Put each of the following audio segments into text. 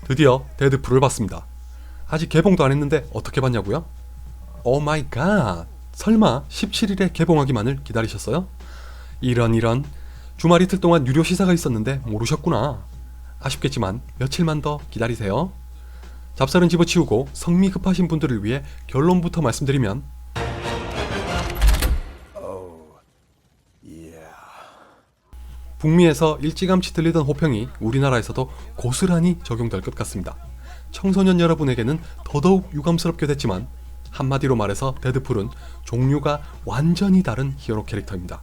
드디어 데드풀을 봤습니다. 아직 개봉도 안 했는데 어떻게 봤냐고요? 오 마이 갓! 설마 17일에 개봉하기만을 기다리셨어요? 이런 주말 이틀 동안 유료 시사가 있었는데 모르셨구나. 아쉽겠지만 며칠만 더 기다리세요. 잡설은 집어치우고 성미 급하신 분들을 위해 결론부터 말씀드리면 북미에서 일찌감치 들리던 호평이 우리나라에서도 고스란히 적용될 것 같습니다. 청소년 여러분에게는 더더욱 유감스럽게 됐지만 한마디로 말해서 데드풀은 종류가 완전히 다른 히어로 캐릭터입니다.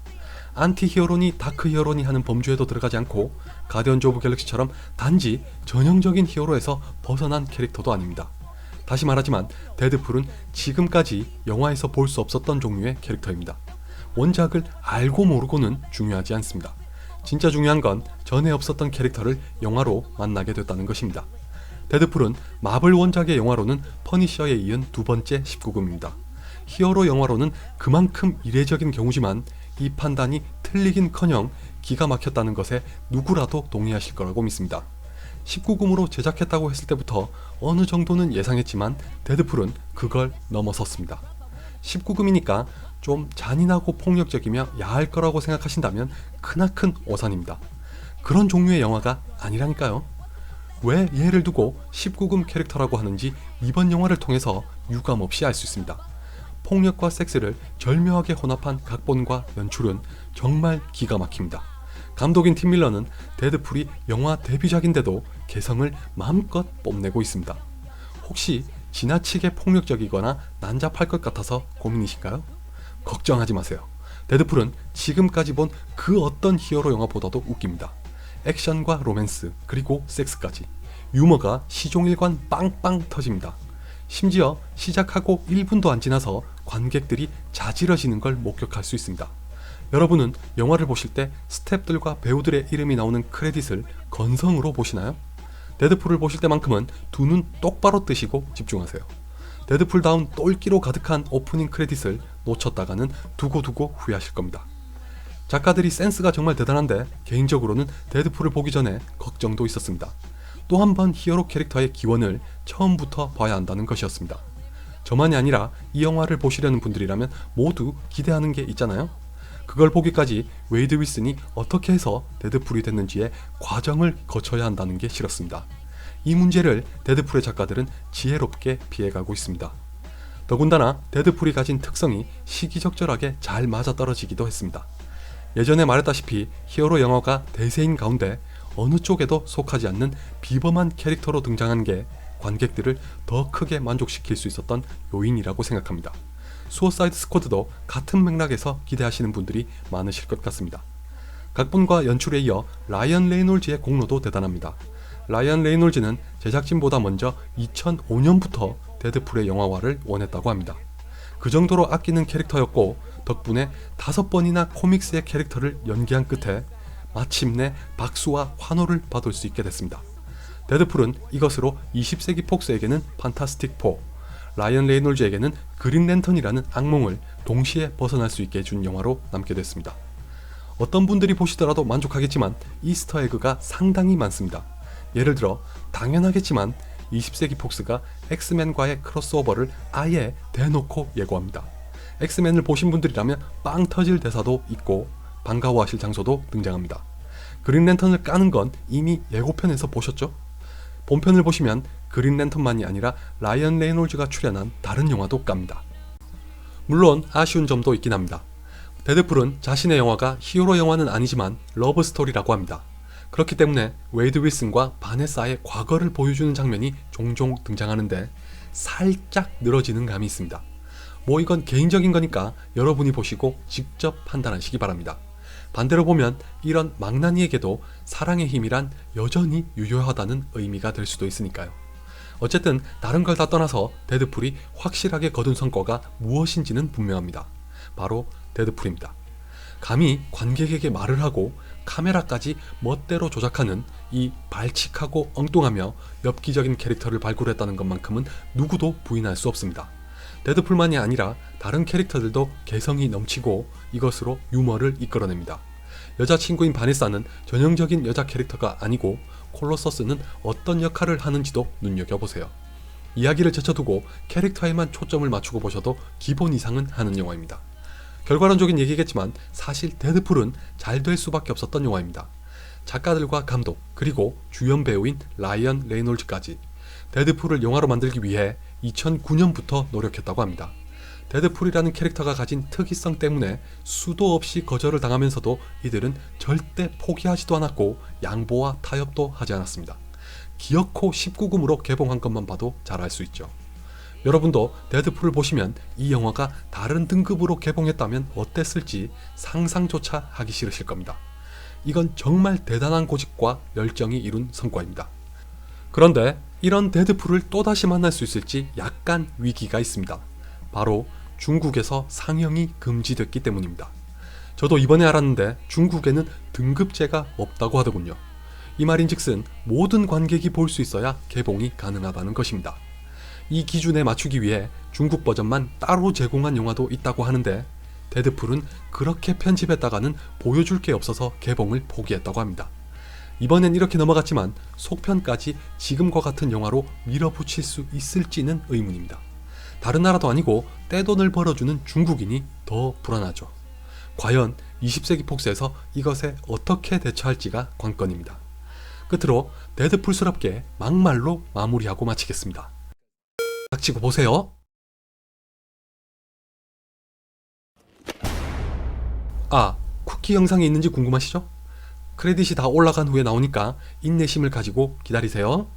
안티 히어로니 다크 히어로니 하는 범주에도 들어가지 않고 가디언즈 오브 갤럭시처럼 단지 전형적인 히어로에서 벗어난 캐릭터도 아닙니다. 다시 말하지만 데드풀은 지금까지 영화에서 볼 수 없었던 종류의 캐릭터입니다. 원작을 알고 모르고는 중요하지 않습니다. 진짜 중요한 건 전에 없었던 캐릭터를 영화로 만나게 됐다는 것입니다. 데드풀은 마블 원작의 영화로는 퍼니셔에 이은 두 번째 19금입니다. 히어로 영화로는 그만큼 이례적인 경우지만 이 판단이 틀리긴커녕 기가 막혔다는 것에 누구라도 동의하실 거라고 믿습니다. 19금으로 제작했다고 했을 때부터 어느 정도는 예상했지만 데드풀은 그걸 넘어섰습니다. 19금이니까 좀 잔인하고 폭력적이며 야할 거라고 생각하신다면 크나큰 오산입니다. 그런 종류의 영화가 아니라니까요. 왜 얘를 두고 19금 캐릭터라고 하는지 이번 영화를 통해서 유감없이 알 수 있습니다. 폭력과 섹스를 절묘하게 혼합한 각본과 연출은 정말 기가 막힙니다. 감독인 팀 밀러는 데드풀이 영화 데뷔작인데도 개성을 마음껏 뽐내고 있습니다. 혹시 지나치게 폭력적이거나 난잡할 것 같아서 고민이신가요? 걱정하지 마세요. 데드풀은 지금까지 본 그 어떤 히어로 영화보다도 웃깁니다. 액션과 로맨스 그리고 섹스까지 유머가 시종일관 빵빵 터집니다. 심지어 시작하고 1분도 안 지나서 관객들이 자지러지는 걸 목격할 수 있습니다. 여러분은 영화를 보실 때 스태프들과 배우들의 이름이 나오는 크레딧을 건성으로 보시나요? 데드풀을 보실 때만큼은 두 눈 똑바로 뜨시고 집중하세요. 데드풀다운 똘끼로 가득한 오프닝 크레딧을 놓쳤다가는 두고두고 후회하실 겁니다. 작가들이 센스가 정말 대단한데 개인적으로는 데드풀을 보기 전에 걱정도 있었습니다. 또 한 번 히어로 캐릭터의 기원을 처음부터 봐야 한다는 것이었습니다. 저만이 아니라 이 영화를 보시려는 분들이라면 모두 기대하는 게 있잖아요. 그걸 보기까지 웨이드 윌슨이 어떻게 해서 데드풀이 됐는지의 과정을 거쳐야 한다는 게 싫었습니다. 이 문제를 데드풀의 작가들은 지혜롭게 피해가고 있습니다. 더군다나 데드풀이 가진 특성이 시기적절하게 잘 맞아떨어지기도 했습니다. 예전에 말했다시피 히어로 영화가 대세인 가운데 어느 쪽에도 속하지 않는 비범한 캐릭터로 등장한 게 관객들을 더 크게 만족시킬 수 있었던 요인이라고 생각합니다. 수어사이드 스쿼드도 같은 맥락에서 기대하시는 분들이 많으실 것 같습니다. 각본과 연출에 이어 라이언 레이놀즈의 공로도 대단합니다. 라이언 레이놀즈는 제작진보다 먼저 2005년부터 데드풀의 영화화를 원했다고 합니다. 그 정도로 아끼는 캐릭터였고 덕분에 5번이나 코믹스의 캐릭터를 연기한 끝에 마침내 박수와 환호를 받을 수 있게 됐습니다. 데드풀은 이것으로 20세기 폭스에게는 판타스틱 4, 라이언 레이놀즈에게는 그린 랜턴이라는 악몽을 동시에 벗어날 수 있게 해준 영화로 남게 됐습니다. 어떤 분들이 보시더라도 만족하겠지만 이스터 에그가 상당히 많습니다. 예를 들어 당연하겠지만 20세기 폭스가 엑스맨과의 크로스오버를 아예 대놓고 예고합니다. 엑스맨을 보신 분들이라면 빵 터질 대사도 있고 반가워하실 장소도 등장합니다. 그린 랜턴을 까는 건 이미 예고편에서 보셨죠? 본편을 보시면 그린 랜턴만이 아니라 라이언 레이놀즈가 출연한 다른 영화도 깝니다. 물론 아쉬운 점도 있긴 합니다. 데드풀은 자신의 영화가 히어로 영화는 아니지만 러브 스토리라고 합니다. 그렇기 때문에 웨이드 윌슨과 바네사의 과거를 보여주는 장면이 종종 등장하는데 살짝 늘어지는 감이 있습니다. 뭐 이건 개인적인 거니까 여러분이 보시고 직접 판단하시기 바랍니다. 반대로 보면 이런 망나니에게도 사랑의 힘이란 여전히 유효하다는 의미가 될 수도 있으니까요. 어쨌든 다른 걸 다 떠나서 데드풀이 확실하게 거둔 성과가 무엇인지는 분명합니다. 바로 데드풀입니다. 감히 관객에게 말을 하고 카메라까지 멋대로 조작하는 이 발칙하고 엉뚱하며 엽기적인 캐릭터를 발굴했다는 것만큼은 누구도 부인할 수 없습니다. 데드풀만이 아니라 다른 캐릭터들도 개성이 넘치고 이것으로 유머를 이끌어냅니다. 여자친구인 바네사는 전형적인 여자 캐릭터가 아니고 콜로서스는 어떤 역할을 하는지도 눈여겨보세요. 이야기를 제쳐두고 캐릭터에만 초점을 맞추고 보셔도 기본 이상은 하는 영화입니다. 결과론적인 얘기겠지만 사실 데드풀은 잘 될 수밖에 없었던 영화입니다. 작가들과 감독 그리고 주연 배우인 라이언 레이놀즈까지 데드풀을 영화로 만들기 위해 2009년부터 노력했다고 합니다. 데드풀이라는 캐릭터가 가진 특이성 때문에 수도 없이 거절을 당하면서도 이들은 절대 포기하지도 않았고 양보와 타협도 하지 않았습니다. 기어코 19금으로 개봉한 것만 봐도 잘 알 수 있죠. 여러분도 데드풀을 보시면 이 영화가 다른 등급으로 개봉했다면 어땠을지 상상조차 하기 싫으실 겁니다. 이건 정말 대단한 고집과 열정이 이룬 성과입니다. 그런데 이런 데드풀을 또다시 만날 수 있을지 약간 위기가 있습니다. 바로 중국에서 상영이 금지됐기 때문입니다. 저도 이번에 알았는데 중국에는 등급제가 없다고 하더군요. 이 말인즉슨 모든 관객이 볼 수 있어야 개봉이 가능하다는 것입니다. 이 기준에 맞추기 위해 중국 버전만 따로 제공한 영화도 있다고 하는데 데드풀은 그렇게 편집했다가는 보여줄 게 없어서 개봉을 포기했다고 합니다. 이번엔 이렇게 넘어갔지만 속편까지 지금과 같은 영화로 밀어붙일 수 있을지는 의문입니다. 다른 나라도 아니고 떼돈을 벌어주는 중국인이 더 불안하죠. 과연 20세기 폭스에서 이것에 어떻게 대처할지가 관건입니다. 끝으로 데드풀스럽게 막말로 마무리하고 마치겠습니다. 닥치고 보세요. 아, 쿠키 영상이 있는지 궁금하시죠? 크레딧이 다 올라간 후에 나오니까 인내심을 가지고 기다리세요.